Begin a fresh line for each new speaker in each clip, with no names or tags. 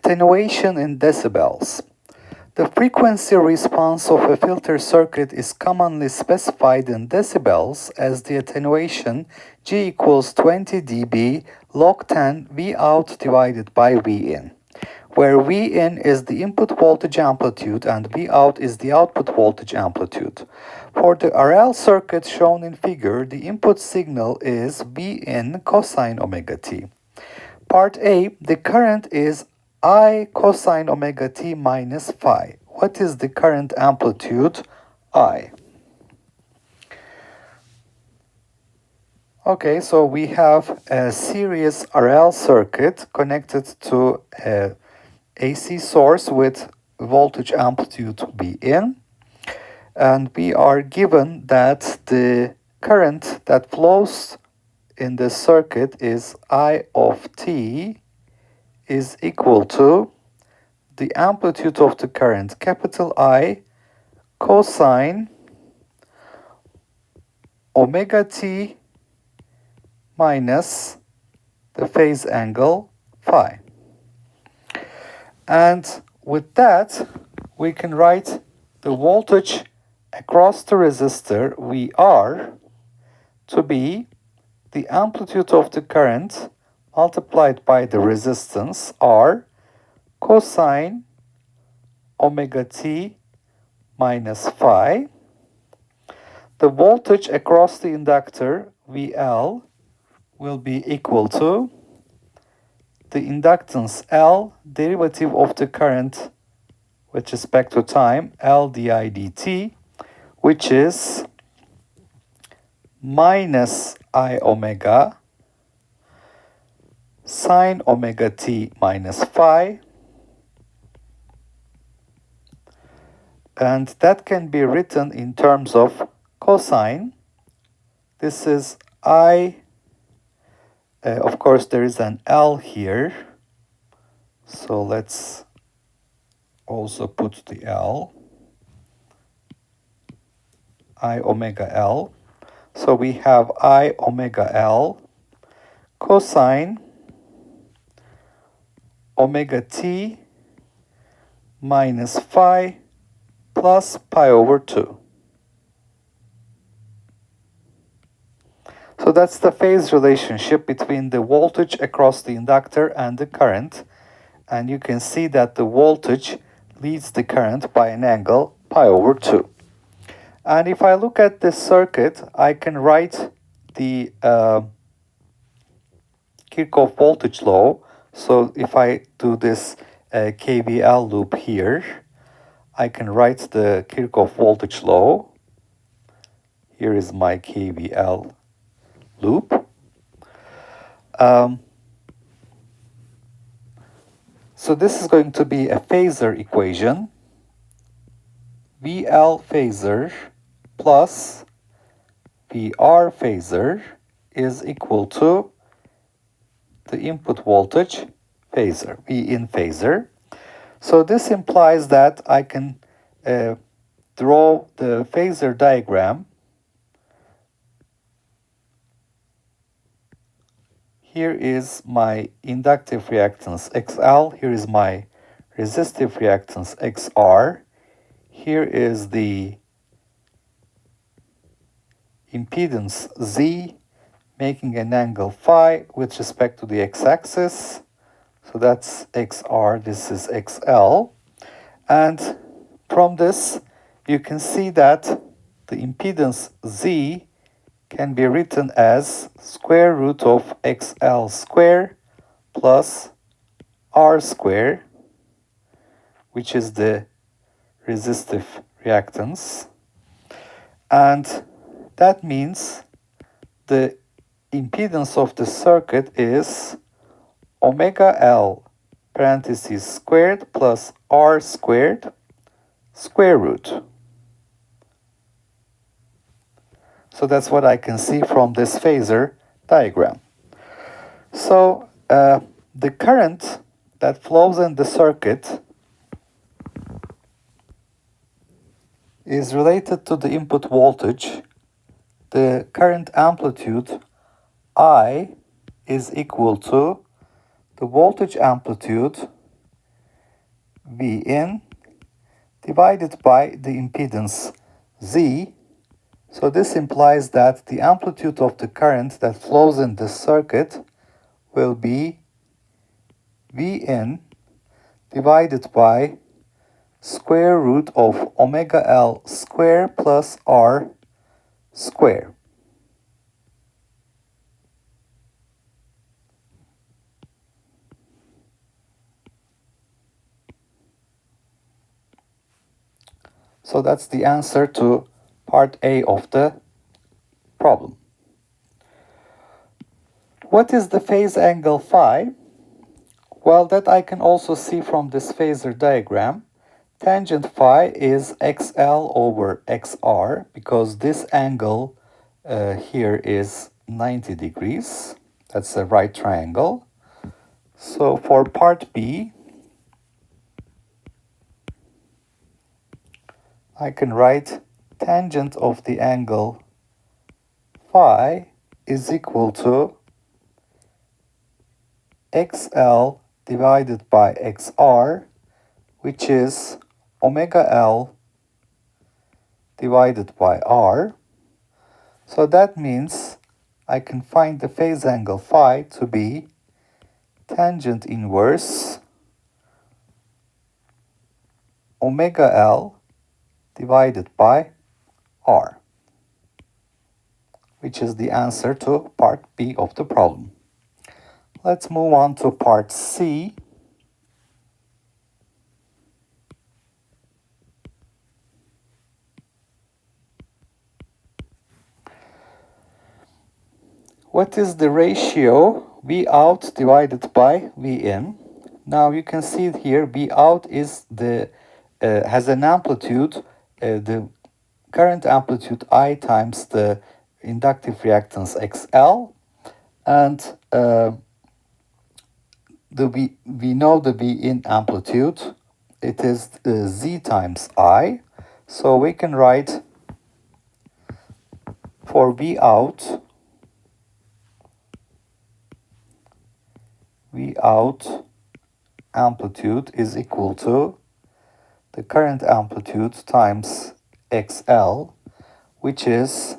Attenuation in decibels. The frequency response of a filter circuit is commonly specified in decibels as the attenuation G equals 20 dB log 10 V out divided by V in, where V in is the input voltage amplitude and V out is the output voltage amplitude. For the RL circuit shown in figure, the input signal is V in cosine omega t. Part A, the current is I cosine omega t minus phi. What is the current amplitude? I. Okay, so we have a series RL circuit connected to a AC source with voltage amplitude V in, and we are given that the current that flows in the circuit is I of t is equal to the amplitude of the current, capital I, cosine omega t minus the phase angle phi. And with that, we can write the voltage across the resistor VR to be the amplitude of the current multiplied by the resistance R cosine omega t minus phi. The voltage across the inductor VL will be equal to the inductance L, derivative of the current with respect to time, L di dt, which is minus I omega sine omega t minus phi, and that can be written in terms of cosine. This is I, of course there is an L here, so let's also put the L, I omega L. So we have I omega L cosine omega t minus phi plus pi over 2. So that's the phase relationship between the voltage across the inductor and the current. And you can see that the voltage leads the current by an angle pi over 2. And if I look at this circuit, I can write the Kirchhoff voltage law. So if I do this KVL loop here, I can write the Kirchhoff voltage law. Here is my KVL loop. So this is going to be a phasor equation. VL phasor plus VR phasor is equal to the input voltage phasor, V in phasor. So this implies that I can draw the phasor diagram. Here is my inductive reactance XL, here is my resistive reactance XR, here is the impedance Z making an angle phi with respect to the x-axis. So that's XR, this is XL. And from this, you can see that the impedance Z can be written as square root of XL square plus R square, which is the resistive reactance. And that means the impedance of the circuit is omega L parentheses squared plus R squared square root. So that's what I can see from this phasor diagram. So the current that flows in the circuit is related to the input voltage. The current amplitude I is equal to the voltage amplitude V in divided by the impedance Z. So this implies that the amplitude of the current that flows in this circuit will be V in divided by square root of omega L square plus R square. So that's the answer to part A of the problem. What is the phase angle phi? Well, that I can also see from this phasor diagram. Tangent phi is XL over XR because this angle here is 90 degrees. That's a right triangle. So for part B, I can write tangent of the angle phi is equal to XL divided by XR, which is omega L divided by R. So that means I can find the phase angle phi to be tangent inverse omega L divided by R, which is the answer to part B of the problem. Let's move on to part C. What is the ratio V out divided by V in? Now you can see it here. V out is has an amplitude, the current amplitude I times the inductive reactance XL, and we know the V in amplitude. It is Z times I. So we can write for V out amplitude is equal to the current amplitude times XL, which is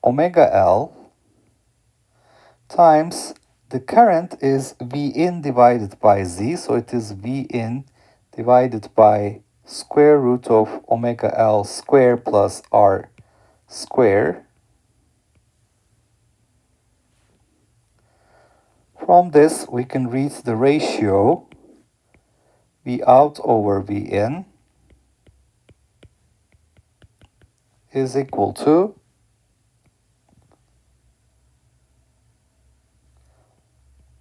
omega L times the current is V in divided by Z, so it is V in divided by square root of omega L square plus R square. From this, we can read the ratio V out over V in is equal to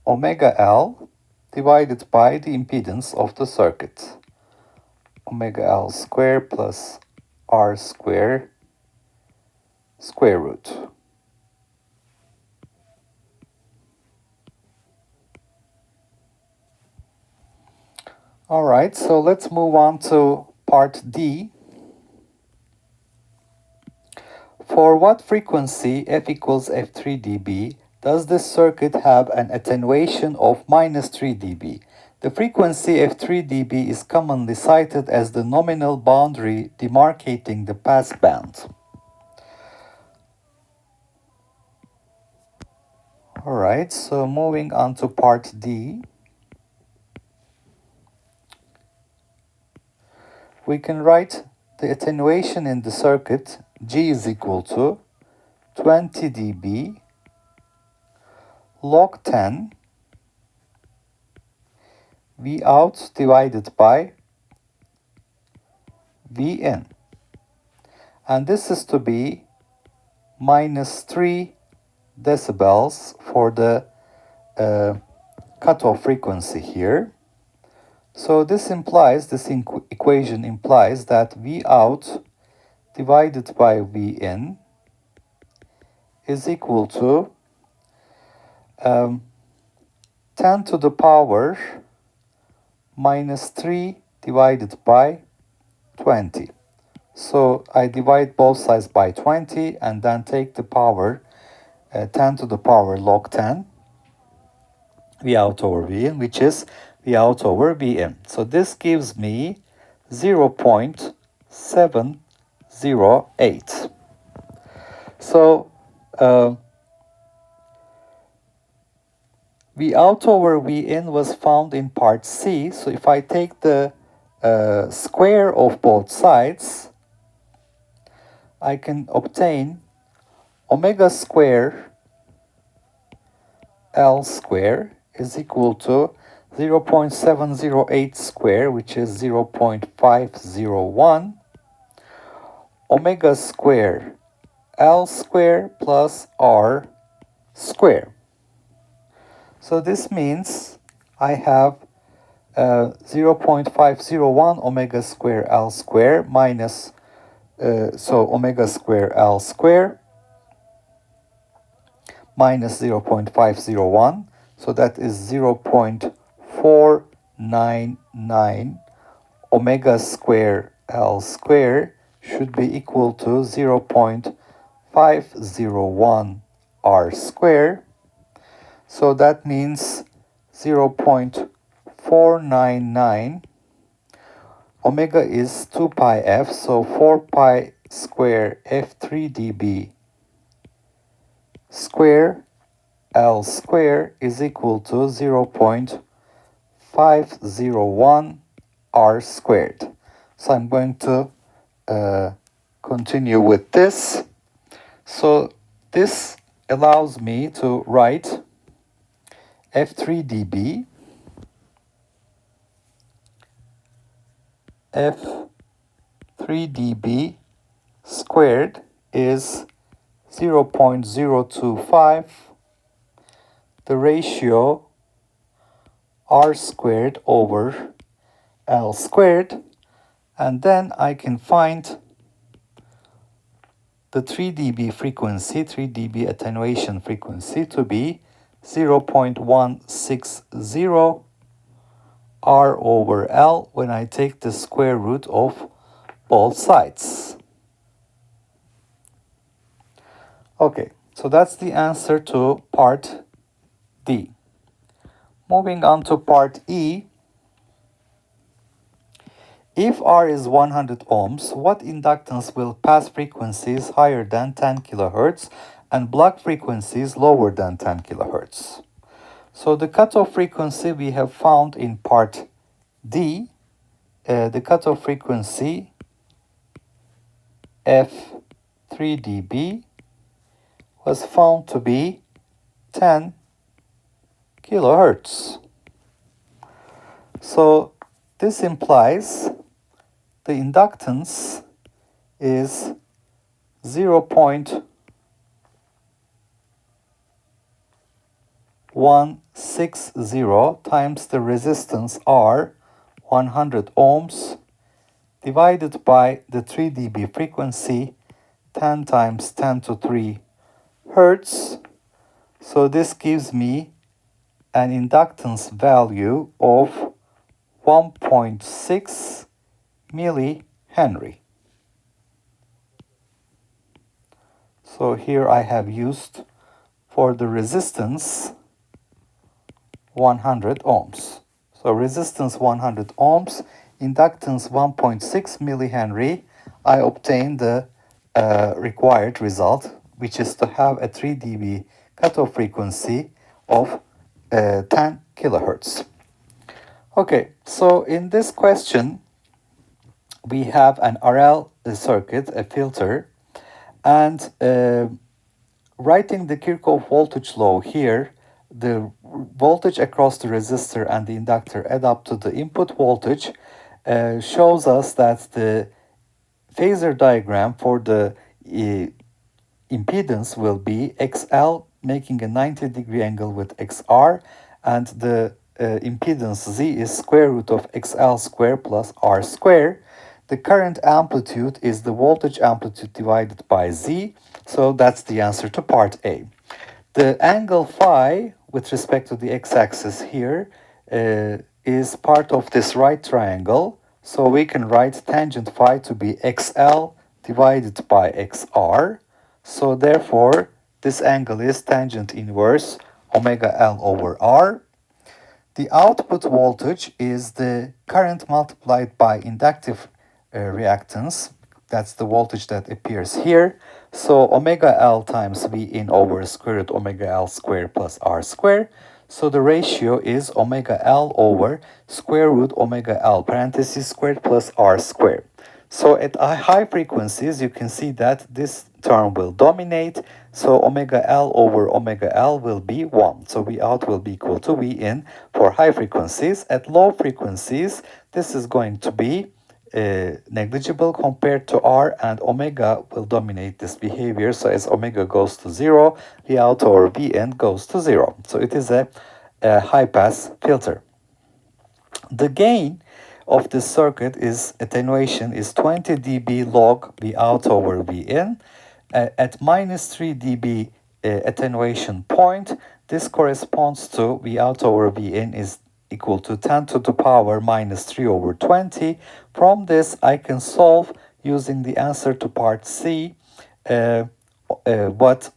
omega L divided by the impedance of the circuit. Omega L square plus R square square root. All right, so let's move on to part D. For what frequency f equals f3 dB does this circuit have an attenuation of minus 3 dB? The frequency f3 dB is commonly cited as the nominal boundary demarcating the pass band. All right, so moving on to part D. We can write the attenuation in the circuit G is equal to 20 dB log 10 V out divided by V in. And this is to be minus 3 decibels for the cutoff frequency here. So this equation implies that V out divided by V in is equal to 10 to the power minus 3 divided by 20. So I divide both sides by 20 and then take the power 10 to the power log 10 V out over V in, which is V out over V in. So this gives me 0.708. So V out over V in was found in part C. So if I take the square of both sides, I can obtain omega square L square is equal to 0.708 square, which is 0.501, omega square L square plus R square. So this means I have 0.501 omega square L square minus, so omega square L square minus 0.501. So that is 0.499 omega square L square should be equal to 0.501 R square. So that means 0.499. Omega is 2 pi f, so 4 pi square f3 dB square L square is equal to 0.501 R squared. So I'm going to continue with this. So this allows me to write f3 dB f3 dB squared is 0.025, the ratio R squared over L squared, and then I can find the 3 dB frequency, 3 dB attenuation frequency to be 0.160 R over L when I take the square root of both sides. Okay, so that's the answer to part D. Moving on to part E. If R is 100 ohms, what inductance will pass frequencies higher than 10 kilohertz and block frequencies lower than 10 kilohertz? So the cutoff frequency we have found in part D, the cutoff frequency f3 dB was found to be 10 kilohertz. So this implies the inductance is 0.160 times the resistance R, 100 ohms, divided by the 3 dB frequency, 10 times 10 to 3 hertz. So this gives me an inductance value of 1.6 millihenry. So here I have used for the resistance 100 ohms. So resistance 100 ohms, inductance 1.6 millihenry. I obtain the required result, which is to have a 3 dB cutoff frequency of 10 kilohertz. Okay, so in this question, we have an RL circuit, a filter, and writing the Kirchhoff voltage law here, the voltage across the resistor and the inductor add up to the input voltage, shows us that the phasor diagram for the impedance will be XL making a 90-degree angle with XR, and the impedance Z is square root of XL square plus R square. The current amplitude is the voltage amplitude divided by Z, so that's the answer to part A. The angle phi with respect to the x-axis here is part of this right triangle, so we can write tangent phi to be XL divided by XR. So therefore, this angle is tangent inverse omega L over R. The output voltage is the current multiplied by inductive reactance. That's the voltage that appears here. So omega L times V in over square root omega L square plus R square. So the ratio is omega L over square root omega L parentheses squared plus R square. So at high frequencies, you can see that this term will dominate. So omega L over omega L will be 1. So V out will be equal to V in for high frequencies. At low frequencies, this is going to be negligible compared to R, and omega will dominate this behavior. So as omega goes to 0, V out over V in goes to 0. So it is a high pass filter. The gain of this circuit is attenuation is 20 dB log V out over V in. At minus 3 dB attenuation point, this corresponds to V out over V in is equal to 10 to the power minus 3 over 20. From this, I can solve using the answer to part C what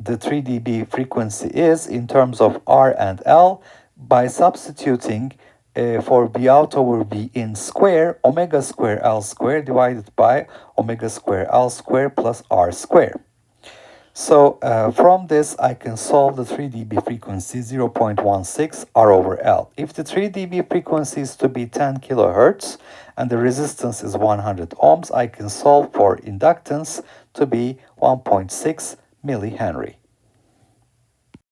the 3 dB frequency is in terms of R and L by substituting for V out over V in square, omega square L square divided by omega square L square plus R square. So from this, I can solve the 3 dB frequency 0.16 R over L. If the 3 dB frequency is to be 10 kilohertz and the resistance is 100 ohms, I can solve for inductance to be 1.6 millihenry.